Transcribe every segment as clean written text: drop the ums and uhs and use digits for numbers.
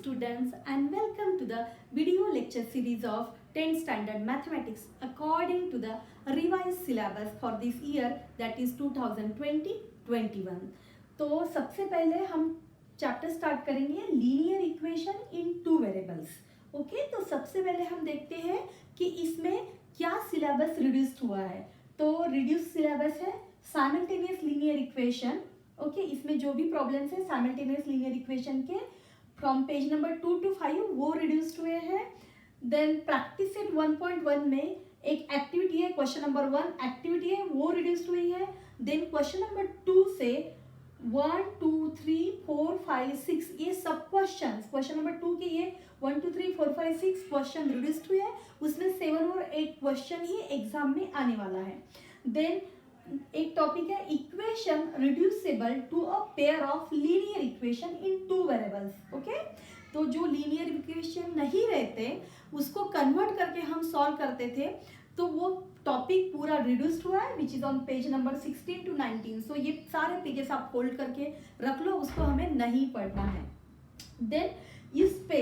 students, and welcome to the video lecture series of 10th standard mathematics according to the revised syllabus for this year, that is 2020-21. तो सबसे पहले हम chapter start करेंगे linear equation in two variables. Okay, तो सबसे पहले हम देखते हैं कि इसमें क्या सिलेबस रिड्यूस्ड हुआ है. तो रिड्यूस सिलेबस है साइमल्टेनियस लीनियर इक्वेशन. ओके, इसमें जो भी प्रॉब्लम्स है साइमल्टेनियस लीनियर इक्वेशन के फ्रॉम पेज नंबर 2 to 5 वो रिड्यूस्ड हुए हैं. देन प्रैक्टिस सेट 1.1 में एक एक्टिविटी है, क्वेश्चन नंबर 1 एक्टिविटी है, वो रिड्यूस्ड हुई है. देन क्वेश्चन नंबर 2 से 1 2 3 4 5 6 ये सब क्वेश्चन नंबर 2 के ये 1 2 3 4 5 6 क्वेश्चन रिड्यूस्ड हुए हैं. उसमें 7 और 8 क्वेश्चन ही एग्जाम में आने वाला है. देन एक टॉपिक है equation reducible to a pair of linear equation in two variables. Okay, तो जो लीनियर इक्वेशन नहीं रहते उसको कन्वर्ट करके हम सॉल्व करते थे, तो वो टॉपिक पूरा रिड्यूस्ड हुआ है which is on page number 16 to 19. सो ये सारे पेजेस आप फोल्ड करके रख लो, उसको हमें नहीं पढ़ना है. देन इस पे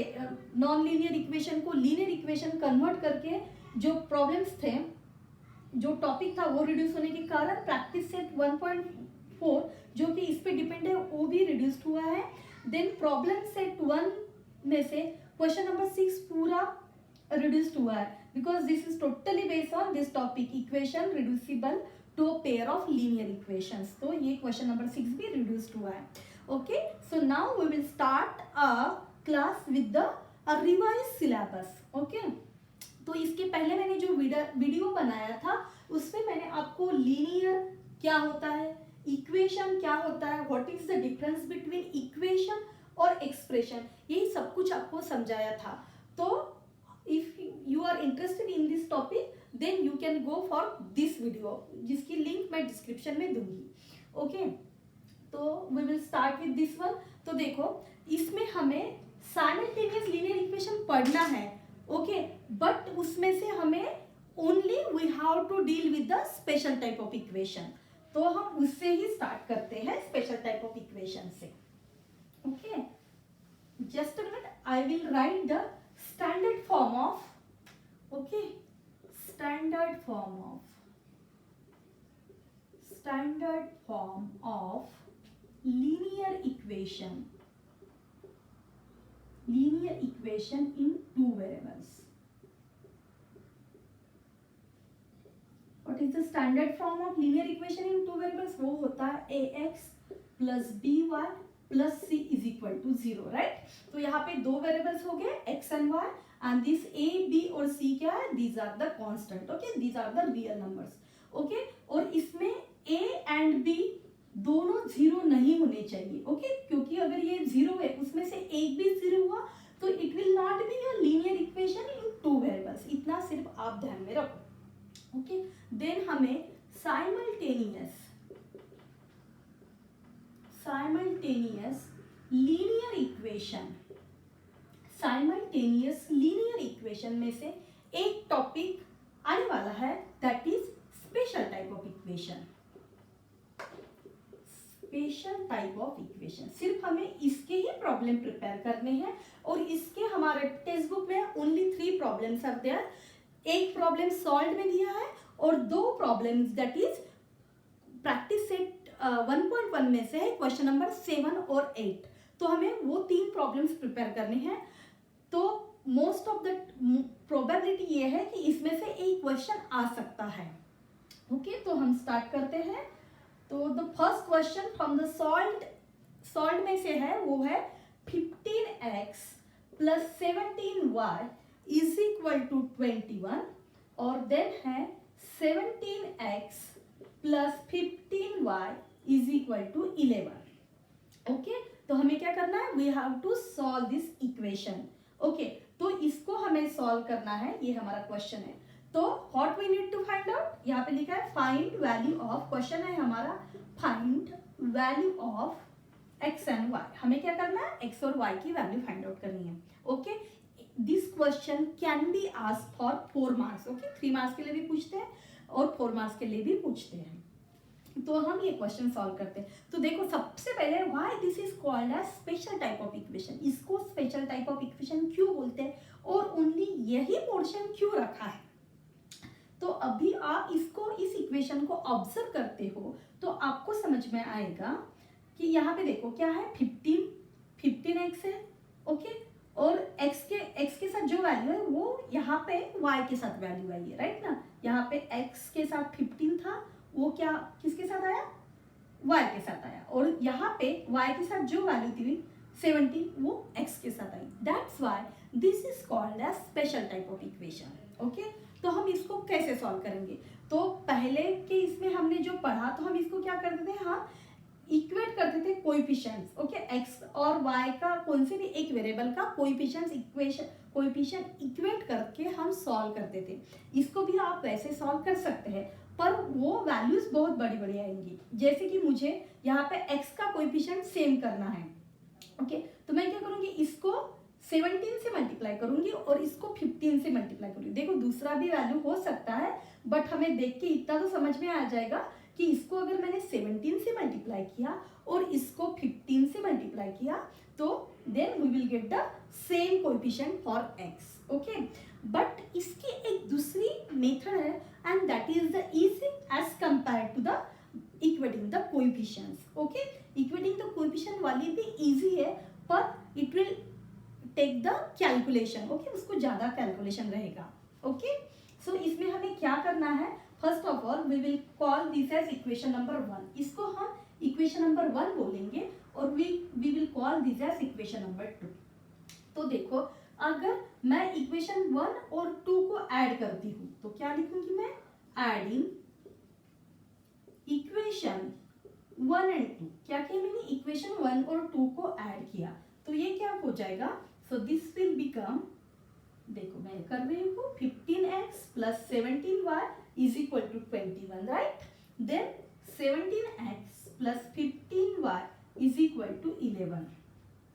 नॉन लीनियर इक्वेशन को लीनियर इक्वेशन कन्वर्ट करके जो प्रॉब्लम्स थे, जो टॉपिक था वो रिड्यूस होने के कारण प्रैक्टिस सेट 1.4 जो कि इस पे डिपेंड है वो भी रिड्यूस्ड हुआ है. देन प्रॉब्लम सेट 1 में से क्वेश्चन नंबर 6 पूरा रिड्यूस्ड हुआ है because this is totally based on this topic equation reducible to a pair of linear equations. तो ये क्वेश्चन नंबर 6 भी रिड्यूस्ड हुआ है. Okay, so now we will start a class with the revise syllabus. Okay, तो इसके पहले मैंने जो वीडियो बनाया था उसमें मैंने आपको लीनियर क्या होता है, इक्वेशन क्या होता है, what is the difference between equation और एक्सप्रेशन, यही सब कुछ आपको समझाया था. तो if you are interested in this topic then you can go for this video, जिसकी लिंक मैं डिस्क्रिप्शन में दूंगी. ओके, तो we will start with this one. तो देखो, इसमें हमें साइमल्टेनियस लीनियर इक्वेशन पढ़ना है. ओके, बट उसमें से हमें only we have to deal with the special type of equation. तो हम उससे ही स्टार्ट करते हैं, स्पेशल टाइप ऑफ इक्वेशन से. Okay, just a minute, I will write the standard form of, okay, standard form of linear equation in two variables. What is the standard form of linear equation in two variables? वो होता है ax plus by plus c is equal to 0, right? तो यहाँ पे दो variables हो गए x and y, and this a b और c क्या है? These are the constant. Okay, these are the real numbers. Okay, और इसमें a and b दोनों जीरो नहीं होने चाहिए. ओके, क्योंकि अगर ये जीरो है उसमें से एक भी जीरो हुआ तो it will not be a linear equation in two variables. इतना सिर्फ आप ध्यान में रखो. ओके, देन हमें साइमल्टेनियस लीनियर इक्वेशन में से एक टॉपिक आने वाला है, that is special type of equation. सिर्फ हमें इसके ही प्रॉब्लम प्रिपेयर करने हैं, और इसके हमारे टेक्स्ट बुक में ओनली 3 प्रॉब्लम्स आर देयर. एक प्रॉब्लम सॉल्व में दिया है और 2 problems that is practice set 1.1 में से है क्वेश्चन नंबर 7 और 8. तो हमें वो 3 प्रॉब्लम्स प्रिपेयर करने हैं. तो मोस्ट ऑफ द प्रोबेबिलिटी ये है कि इसमें से एक क्वेश्चन आ सकता है. ओके, तो हम स्टार्ट करते हैं. तो the first question from the solve में से है, वो है 15x plus 17y is equal to 21, और देन है 17x plus 15y is equal to 11. Okay, तो हमें क्या करना है, we have to solve this equation. Okay, तो इसको हमें सॉल्व करना है, ये हमारा क्वेश्चन है. तो what we need to find out, यहाँ पे लिखा है फाइंड वैल्यू ऑफ, क्वेश्चन है हमारा find value of x and Y. हमें क्या करना है, एक्स और वाई की वैल्यू फाइंड आउट करनी है. Okay, this question can be asked for 4 marks. Okay, 3 marks के लिए भी पूछते हैं और 4 मार्क्स के लिए भी पूछते हैं. तो हम ये क्वेश्चन सॉल्व करते हैं। तो देखो सबसे पहले why this is called as special type of equation, इसको स्पेशल टाइप ऑफ इक्वेशन क्यों बोलते हैं और ओनली यही पोर्शन क्यों रखा है। तो अभी आप इसको इस इक्वेशन को ऑब्जर्व करते हो तो आपको समझ में आएगा कि यहाँ पे देखो क्या है 15x है, ओके, और x के साथ जो वैल्यू है वो यहाँ पे y के साथ वैल्यू आई है, राइट ना। यहाँ पे x के साथ 15 था, वो क्या किसके साथ आया, y के साथ आया, और यहाँ पे y के साथ जो वैल्यू थी 17 वो x के साथ आई। That's why this is called as special type of equation, okay. तो हम इसको कैसे सॉल्व करेंगे, तो पहले के इसमें हमने जो पढ़ा तो हम इसको क्या करते थे, हम इक्वेट करते थे कोएफिशिएंट्स, ओके, x और y का कौन से भी एक वेरिएबल का कोएफिशिएंट इक्वेट करके हम सॉल्व करते थे। इसको भी आप वैसे सॉल्व कर सकते हैं पर वो वैल्यूज बहुत बड़ी बड़ी आएंगी। जैसे कि मुझे यहाँ पे x का कोएफिशिएंट सेम करना है, ओके, तो मैं क्या करूँगी, इसको 17 से मल्टीप्लाई करूंगी और इसको 15 से मल्टीप्लाई करूंगी। देखो दूसरा भी वैल्यू हो सकता है बट हमें देख के इतना तो समझ में आ जाएगा कि इसको अगर मैंने 17 से मल्टीप्लाई किया और इसको 15 से मल्टीप्लाई किया तो then we will get the same coefficient for x, okay. But इसकी एक दूसरी मेथड है and that is the easy as compare to the equating the coefficients, okay. Equating the coefficient वाली भी इजी है पर it will take the calculation, okay, उसको ज्यादा कैलकुलेशन रहेगा, ओके। सो इसमें हमें क्या करना है, first of all we will call this as equation number 1, इसको हम इक्वेशन नंबर 1 बोलेंगे और we will call this as equation number 2। तो देखो अगर मैं इक्वेशन 1 और 2 को ऐड करती हूँ तो क्या लिखूंगी मैं, एडिंग इक्वेशन 1 एंड 2, क्या किया मैंने, इक्वेशन 1 और 2 को ऐड किया तो ये क्या हो जाएगा, सो दिस विल बिकम, देखो मैं कर रही हूँ 15x plus 17y is equal to 21, right. Then 17x plus 15y is equal to 11,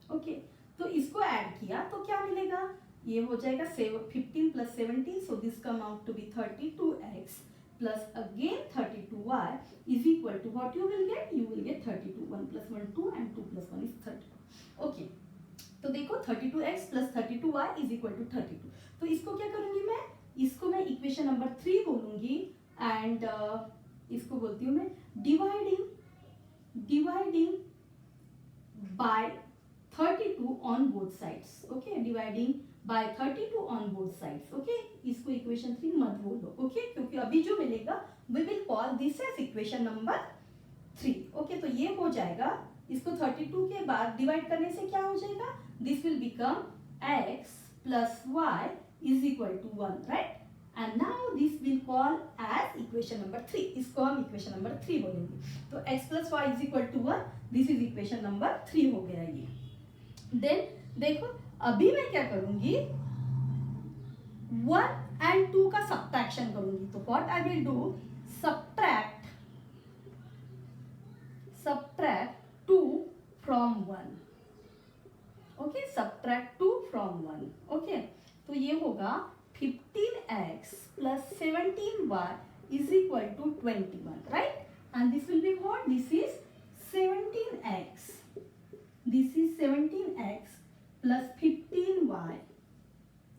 okay. तो इसको ऐड किया तो क्या मिलेगा, ये हो जाएगा 15 plus 17, so this come out to be 32x plus again 32y is equal to what you will get 32, 1 plus 1 2 and 2 plus 1 is 32, okay. तो देखो 32x plus 32y is equal to 32। तो इसको क्या करूंगी मैं, इसको मैं इक्वेशन नंबर 3 बोलूंगी एंड इसको बोलती हूँ मैं dividing by 32 on both sides, okay, dividing by 32 on both sides, okay. इसको इक्वेशन 3 मत बोलो, ओके, क्योंकि अभी जो मिलेगा we will call this as equation number 3, okay. तो ये हो जाएगा, इसको 32 के बाद डिवाइड करने से क्या हो जाएगा, this will become x plus y is equal to 1, right. And now this will call as equation number 3, इसको हम इक्वेशन नंबर 3 बोलेंगे। तो x plus y is equal to 1, this is equation number 3 हो गया ये। देन देखो अभी मैं क्या करूंगी, 1 एंड 2 का सब्ट्रैक्शन करूंगी। तो what I will do, subtract 2 from 1, okay, subtract 2 from 1, okay. तो ये होगा 15x plus 17y is equal to 21, right. And this will be what, this is 17x, this is 17x plus 15y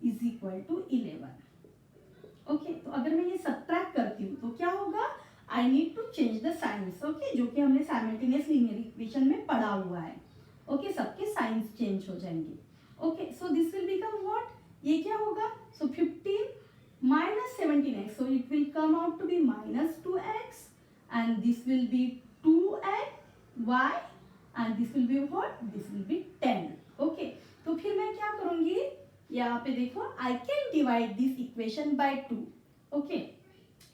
is equal to 11, okay. तो अगर मैं ये subtract करती हूँ तो क्या होगा, I need to change the signs, okay, जो कि हमने साइमल्टेनियस लीनियर इक्वेशन में पढ़ा हुआ है, ओके, सबके साइंस चेंज हो जाएंगे, okay. So this will become what, ये क्या होगा, so 15 minus 17x, so it will come out to be minus 2x and this will be 2y and this will be what, this will be 10, okay. तो फिर मैं क्या करूंगी, यहाँ पे देखो I can divide this equation by 2, okay.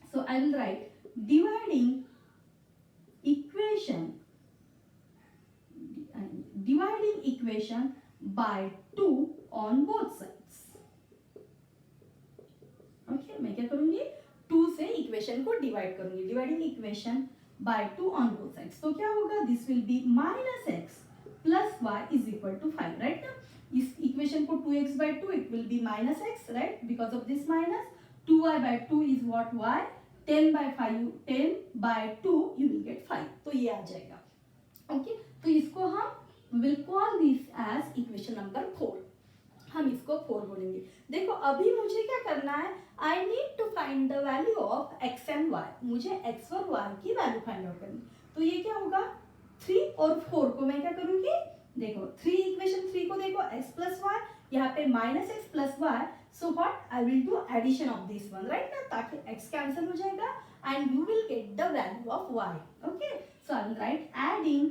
So I will write dividing equation by 2 on both sides, okay. मैं क्या करूंगी, 2 से इक्वेशन को डिवाइड करूंगी, dividing equation by 2 on both sides. तो क्या होगा, this will be minus x plus y is equal to 5, right ना। इस इक्वेशन को 2x by 2 it will be minus x, right, because of this minus, 2y by 2 is what, y, 10/2 you will get 5, तो ये आ जाएगा. Okay, तो इसको हम will call this as equation number 4. हम इसको 4 बोलेंगे. देखो अभी मुझे क्या करना है, I need to find the value of x and y. मुझे एक्स और वाई की वैल्यू फाइंड आउट करनी. तो ये क्या होगा, 3 और 4 को मैं क्या करूंगी, देखो 3 इक्वेशन 3 को देखो x प्लस वाई, यहाँ पे minus x plus y. So what I will do addition of this one, right ना, ताकि x कैंसिल हो जाएगा and you will get the value of y. Okay, so I will write adding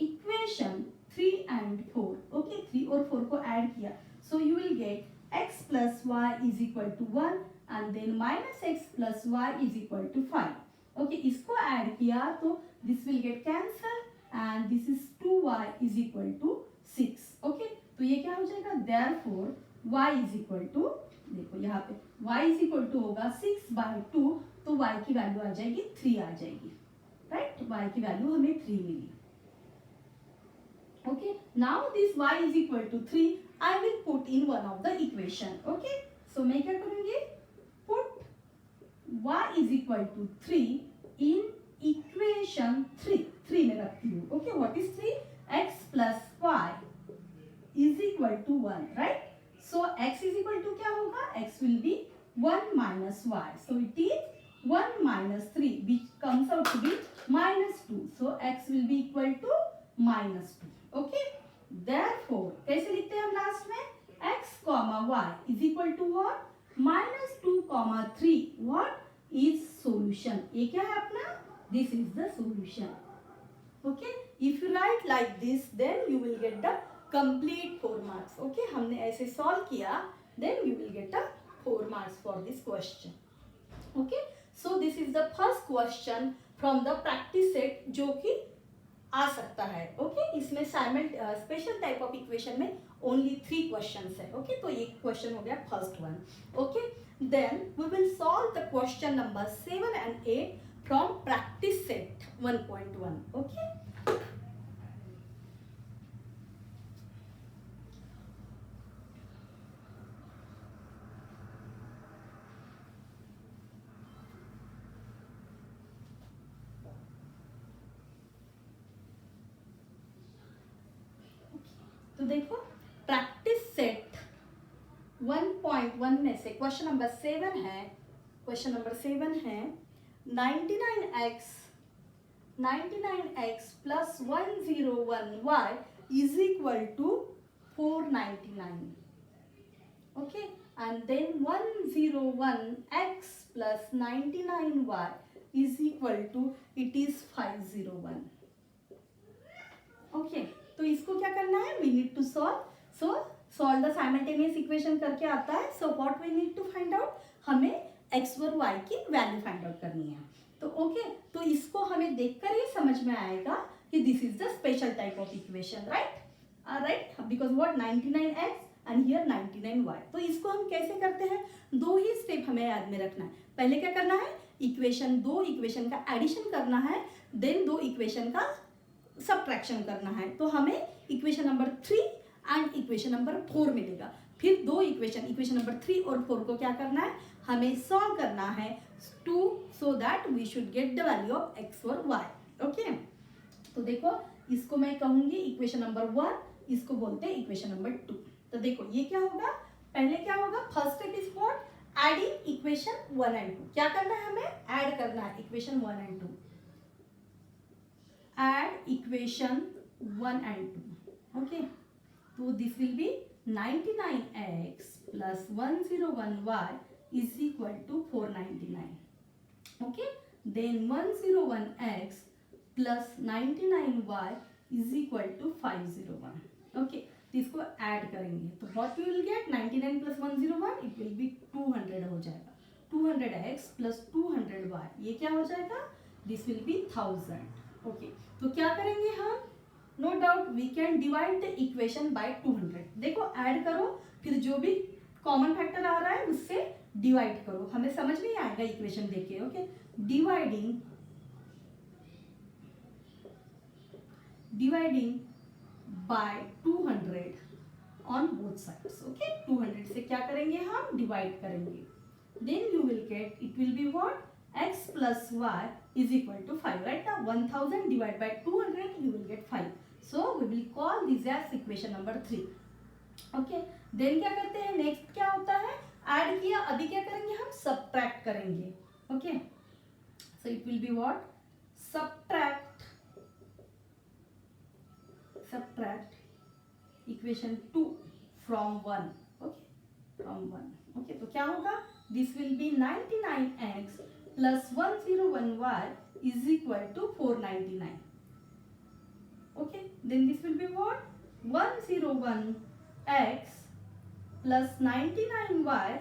equation 3 and 4. Okay, 3 और 4 को add किया, so you will get x plus y is equal to 1 and then minus x plus y is equal to 5. Okay, इसको add किया तो this will get cancel and this is 2y is equal to 6. Okay, तो ये क्या हो जाएगा, therefore y is equal to, देखो यहाँ पे y is equal to होगा 6/2, तो y की वैल्यू आ जाएगी 3 आ जाएगी, राइट. y की वैल्यू हमें 3 मिली. Okay, now this y is equal to 3. I will put in one of the equation. Okay, so मैं क्या करूँगी, put y is equal to 3 in equation 3. 3 में रखती हूँ. Okay, what is 3? x plus y is equal to 1, right? So x is equal to क्या होगा, x will be 1 minus y. So it is 1 minus 3, which comes out to be minus 2. So x will be equal to minus 2. Okay, therefore कैसे लिखते हैं हम last में, x comma y is equal to what, -2, 3. what is solution, ये क्या है अपना, this is the solution. okay, if you write like this then you will get the complete 4 marks. okay, हमने ऐसे solve किया then you will get the 4 marks for this question. okay, so this is the first question from the practice set जो कि आ सकता है. ओके, इसमें special type of equation में ओनली 3 क्वेश्चंस है. ओके, तो ये क्वेश्चन हो गया first one. Okay, then we will solve the question number 7 and 8 from practice set 1.1. Okay, तो देखो प्रैक्टिस सेट 1.1 में से क्वेश्चन नंबर 7 है. क्वेश्चन नंबर 7 है 99x plus 101y is equal to 499. okay, and then 101x plus 99y is equal to, it is 501. okay, तो इसको क्या करना है, we need to solve. So solve the simultaneous equation करके आता है. So what we need to find out, हमें x और y की वैल्यू फाइंड आउट करनी है. तो ओके, तो इसको हमें देखकर ही समझ में आएगा कि this is the special type of equation, right. Right, because what 99x and here 99y. तो इसको हम कैसे करते हैं, 2 ही स्टेप हमें याद में रखना है. पहले क्या करना है, दो इक्वेशन का एडिशन करना है, देन 2 इक्वेशन का सबट्रैक्शन करना है. तो हमें equation number 3 and equation number 4 मिलेगा. फिर 2 इक्वेशन नंबर 3 और 4 को क्या करना है, हमें सॉल्व करना है to, so that we should get the value of x और y. ओके, तो देखो इसको मैं कहूंगी इक्वेशन नंबर 1, इसको बोलते हैं इक्वेशन नंबर 2. तो देखो ये क्या होगा, पहले क्या होगा, first step is what, adding equation 1 and 2. क्या करना है, हमें ऐड करना है equation 1 and 2. add equation 1 and 2. okay, so this will be 99x plus 101y is equal to 499. okay, then 101x plus 99y is equal to 501. okay, तो इसको add करेंगे तो what we will get, 99 plus 101 it will be 200 हो जाएगा. 200x plus 200y ये क्या हो जाएगा, this will be 1000. ओके, तो क्या करेंगे हम, no doubt we can divide the equation by 200. देखो ऐड करो, फिर जो भी कॉमन फैक्टर आ रहा है उससे डिवाइड करो, हमें समझ नहीं आएगा इक्वेशन देख के. Okay, dividing bye 200 on both sides. Okay, 200 से क्या करेंगे हम, डिवाइड करेंगे. then you will get, it will be what, x plus y is equal to 5. Right now 1000 divided by 200, you will get 5. So we will call this as equation number 3. Okay, then क्या करते हैं, next क्या होता है, add किया, अभी क्या करेंगे हम, सब्ट्रैक्ट करेंगे. Okay, so it will be what, subtract equation 2 from 1. Okay, from 1. Okay, तो क्या होगा, this will be 99x plus 101y is equal to 499. Okay, then this will be what, 101x plus 99y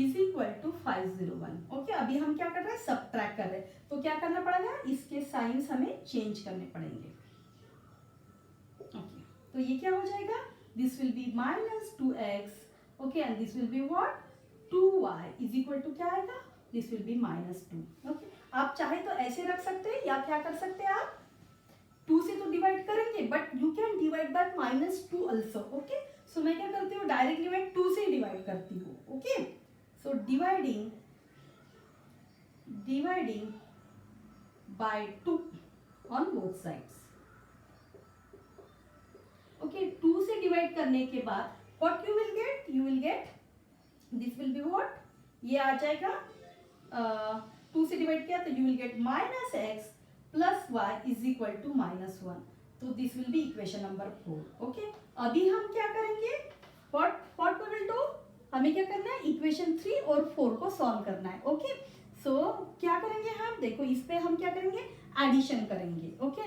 is equal to 501. Okay, अभी हम क्या कर रहे हैं, subtract कर रहे हैं, तो क्या करना पड़ेगा, इसके साइंस हमें चेंज करने पड़ेंगे. ओके, तो ये क्या हो जाएगा, this will be minus 2x. Okay, and this will be what, 2y is equal to क्या आएगा, this will be minus 2. Okay, आप चाहे तो ऐसे रख सकते हैं या क्या कर सकते हैं, आप 2 से तो डिवाइड करेंगे, but you can divide by -2 also. Okay, so मैं क्या करती हूँ, डायरेक्टली मैं 2 से डिवाइड करती हूँ. Okay, so dividing by 2 on both sides. Okay, 2 से डिवाइड करने के बाद what you will get, this will be what, ये आ जाएगा, 2 से डिवाइड किया तो you will get -x plus y is equal to -1. तो this will be equation number 4. Okay, अभी हम क्या करेंगे, व्हाट वी विल डू, हमें क्या करना है, इक्वेशन 3 और 4 को सॉल्व करना है. ओके, सो क्या करेंगे हम, देखो इस पे हम क्या करेंगे, एडिशन करेंगे. Okay,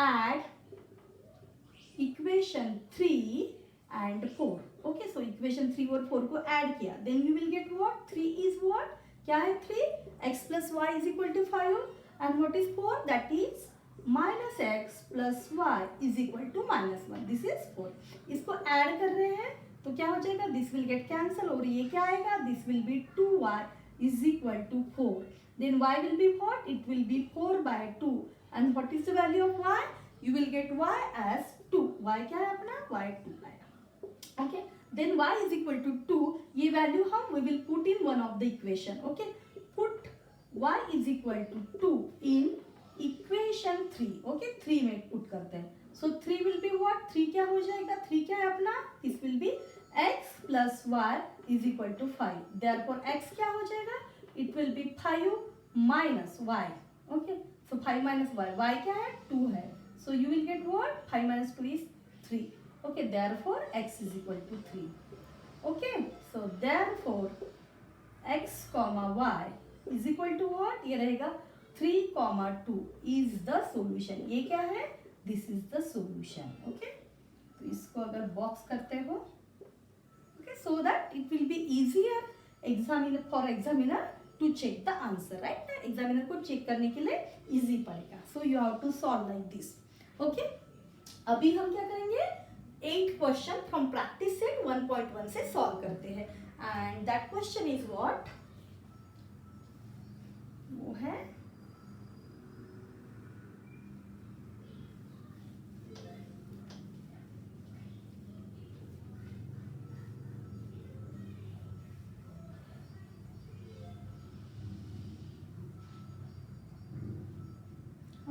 add equation 3 and 4. Okay, so equation 3 और 4 को ऐड किया, then you will get what, 3 is what, क्या है 3, x plus y is equal to 5. And what is 4? That is minus x plus y is equal to -1. This is 4. इसको add कर रहे हैं तो क्या हो जाएगा, दिस विल गेट कैंसल और ये क्या आएगा, this will be 2y is equal to 4. Then y will be what? It will be 4 by 2. And what is the value of y? You will get y as 2. y क्या है अपना, y 2 आएगा. Okay. Then y is equal to 2. ये value हम we will put in one of the equation. Okay. Put y is equal to 2 in equation 3. Okay, 3 में put करते हैं. So 3 will be what, 3 क्या हो जाएगा, 3 क्या है अपना, this will be x plus y is equal to 5. Therefore x क्या हो जाएगा, it will be 5 minus y. Okay, so 5 minus y, y क्या है, 2 है. So you will get what, 5 minus 2 is 3. Okay, therefore x is equal to 3. Okay, so therefore x comma y is equal to what, ये रहेगा 3, 2 is the solution. ये क्या है, this is the solution. Okay, तो इसको अगर box करते हो, okay, so that it will be easier examiner for examiner to check the answer. Right, examiner को चेक करने के लिए इजी पड़ेगा. So you have to solve like this. Okay, अभी हम क्या करेंगे, 8 क्वेश्चन फ्रॉम प्रैक्टिस सेट 1.1 से सॉल्व करते हैं. And that question is what, वो है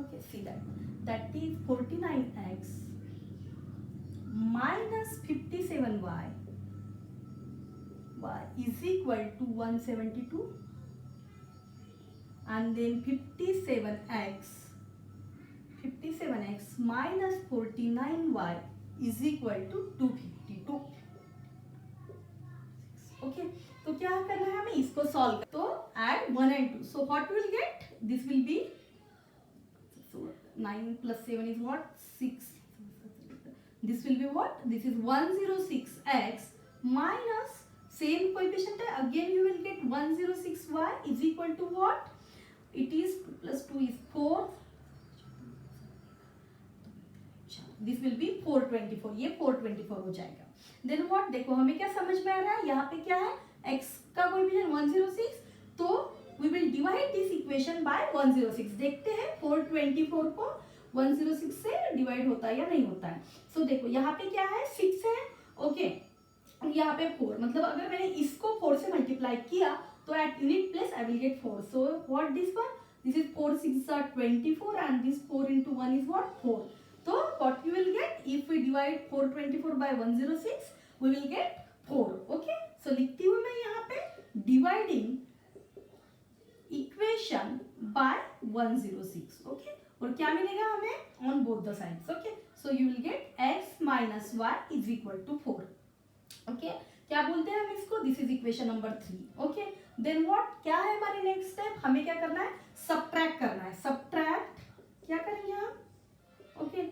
okay, see that is 49x minus 57y is equal to 172. And then 57x minus 49y is equal to 252. Okay, तो क्या करना है हमें, इसको सॉल्व, तो add 1 and 2. So what we will get, this will be, so 9 plus 7 is what, 6. This will be what, this is 106x minus same coefficient है, again you will get 106y is equal to what, it is 2 plus 2 is 4. This will be 424. ये 424 हो जाएगा. Then what, देखो हमें क्या समझ में आ रहा है, यहाँ पे क्या है, x का कोएफिशिएंट 106, तो we will divide this equation by 106. देखते हैं 424 को 106 से डिवाइड होता है या नहीं होता है. So देखो यहाँ पे क्या है, 6 है. ओके, यहाँ पे 4, मतलब अगर मैंने इसको 4 से मल्टीप्लाई किया तो at unit place I will get 4. So what this one? This is 4 6 are 24 and this 4 into 1 is what? 4. So what you will get if we divide 424 by 106 we will get 4. Okay. So लिखती हूँ मैं यहाँ पे dividing equation by 106. Okay. और क्या मिलेगा हमें on both the sides. Okay. So you will get x minus y is equal to 4. Okay. क्या बोलते हैं हम इसको? This is equation number 3. Okay, then what, क्या है हमारी नेक्स्ट स्टेप? हमें क्या करना है? सब्ट्रैक्ट करना है. सब्ट्रैक्ट क्या करेंगे हम? Okay,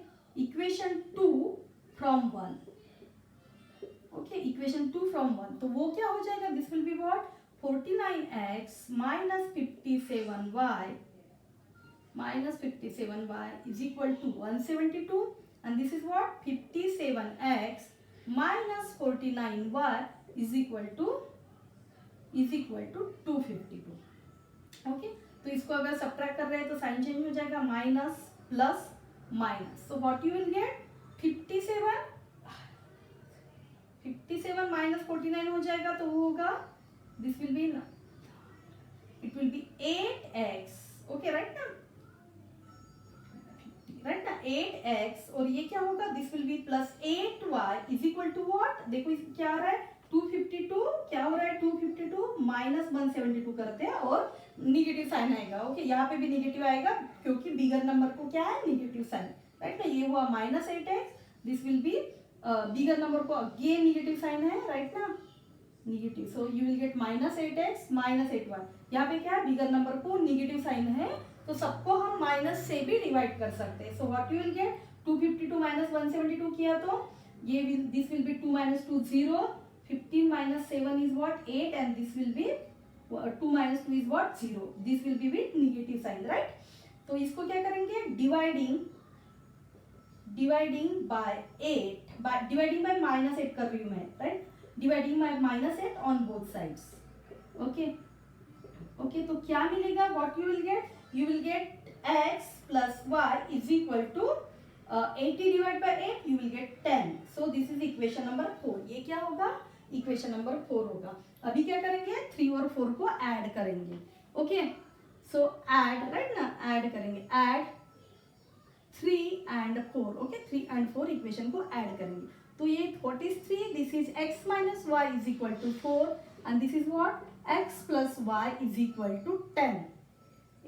equation 2 from 1. Okay, equation 2 from 1, तो वो क्या हो जाएगा? This will be what? 49x minus 57y is equal to 172, and this is what? 57x minus 49y is equal to 252. Okay, तो इसको अगर सब्ट्रैक्ट कर रहे हैं तो साइन चेंज हो जाएगा, minus plus minus. So what you will get? 57 minus 49 हो जाएगा, तो वो होगा, this will be, it will be 8x. Okay, right ना, 8x, और ये क्या होगा? This will be plus 8y is equal to what? देखो क्या आ रहा है? 252. क्या हो रहा है? 252 माइनस 172 करते हैं और निगेटिव साइन आएगा. ओके, यहाँ पे भी निगेटिव आएगा क्योंकि बिगर नंबर को क्या है? निगेटिव साइन, राइट ना. ये हुआ minus 8x. This will be bigger number को अगेन निगेटिव साइन है, राइट ना, negative. So you will get minus 8x minus 8y. यहाँ पे क्या है? बिगर नंबर को निगेटिव साइन है, तो सबको हम माइनस से भी डिवाइड कर सकते हैं. So what you will get? 252 minus 172 किया तो ये this will be 2 minus 2 0. 15 minus 7 is what? 8, and this will be 2 minus 2 is what? 0. This will be with negative sign, right. तो इसको क्या करेंगे? Dividing by 8, dividing by minus 8 कर रही हूँ मैं, right. Dividing by minus 8 on both sides. Okay, तो क्या मिलेगा? What you will gate? You will get x plus y is equal to 80 divided by 8, you will get 10. So this is equation number 4. ये क्या होगा? Equation number 4 होगा. अभी क्या करेंगे? 3 और 4 को ऐड करेंगे. ओके, सो ऐड, राइट ना, ऐड करेंगे. Add 3 and 4. Okay, 3 and 4 equation को ऐड करेंगे. तो ये what is 3? This is x minus y is equal to 4, and this is what? x plus y is equal to 10.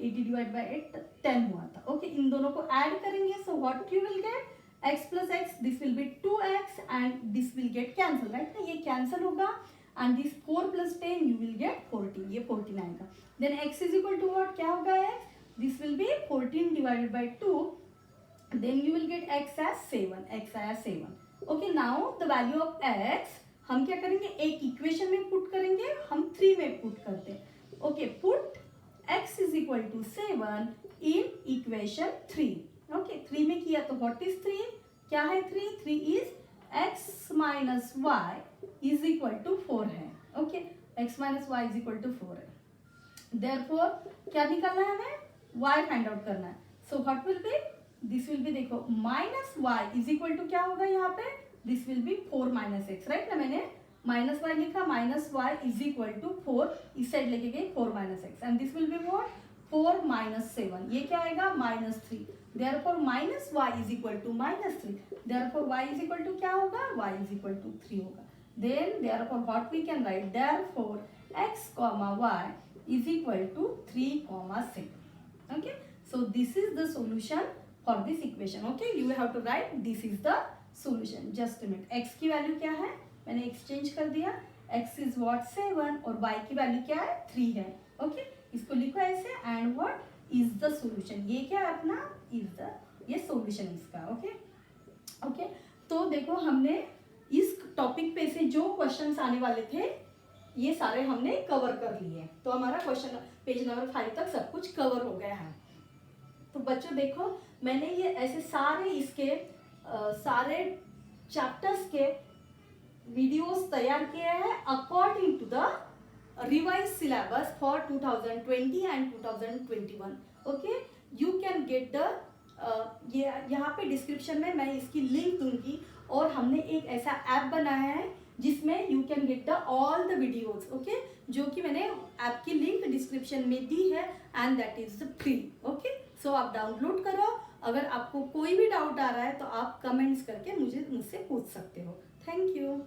80 divide by 8 10 हुआ था. Okay, इन दोनों को ऐड करेंगे. So what you will get? x plus x, this will be 2x and this will get cancel, right ना, ये cancel होगा, and this 4 plus 10 you will get 14. ये 14 आएगा. Then x is equal to what? क्या होगा x? This will be 14 divided by 2, then you will get x as 7. x आया 7. Okay, now the value of x हम क्या करेंगे? एक equation में पुट करेंगे, हम 3 में पुट करते हैं. Okay, put x is equal to 7 in equation 3. Okay, 3 में किया तो what is 3? क्या है 3? 3 is x minus y is equal to 4 है. Okay, x minus y is equal to 4 है. Therefore क्या निकालना है हमें? y फाइंड आउट करना है. So what will be? This will be, देखो, minus y is equal to क्या होगा यहाँ पे? This will be 4 minus x, right ना. मैंने माइनस वाई लिखा, minus y is equal to 4, इस साइड लेके गई 4 minus x, and this will be what? 4 minus 7. ये क्या आएगा? Minus 3. Therefore minus y is equal to minus 3. Therefore y is equal to क्या होगा? वाई इज इक्वल टू 3 होगा. Then therefore what we can write? Therefore x comma y is equal to 3 comma 7. Okay, so this is the solution for this equation. Okay, you have to write this is the solution. Just a minute, x की वैल्यू क्या है? मैंने exchange कर दिया. x is what? 7, और y की वैल्यू क्या है? 3 है. ओके, इसको लिखो ऐसे, and what is the solution? ये क्या है अपना? इज द, ये सॉल्यूशन इसका. ओके, तो देखो हमने इस टॉपिक पे से जो क्वेश्चंस आने वाले थे ये सारे हमने कवर कर लिए. तो हमारा क्वेश्चन पेज नंबर 5 तक सब कुछ कवर हो गया है. तो बच्चों देखो, मैंने ये ऐसे सारे इसके सारे चैप्टर्स के वीडियोस तैयार किए हैं according to the revise syllabus for 2020 and 2021. Okay, you can get the, ये यहाँ पे डिस्क्रिप्शन में मैं इसकी लिंक दूंगी. और हमने एक ऐसा ऐप बनाया है जिसमें you can get the all the videos, okay, जो कि मैंने ऐप की लिंक डिस्क्रिप्शन में दी है and that is free, okay. So आप डाउनलोड करो। अगर आपको कोई भी डाउट आ रहा है तो आप कमेंट्स करके मुझसे पूछ सकते हो। Thank you.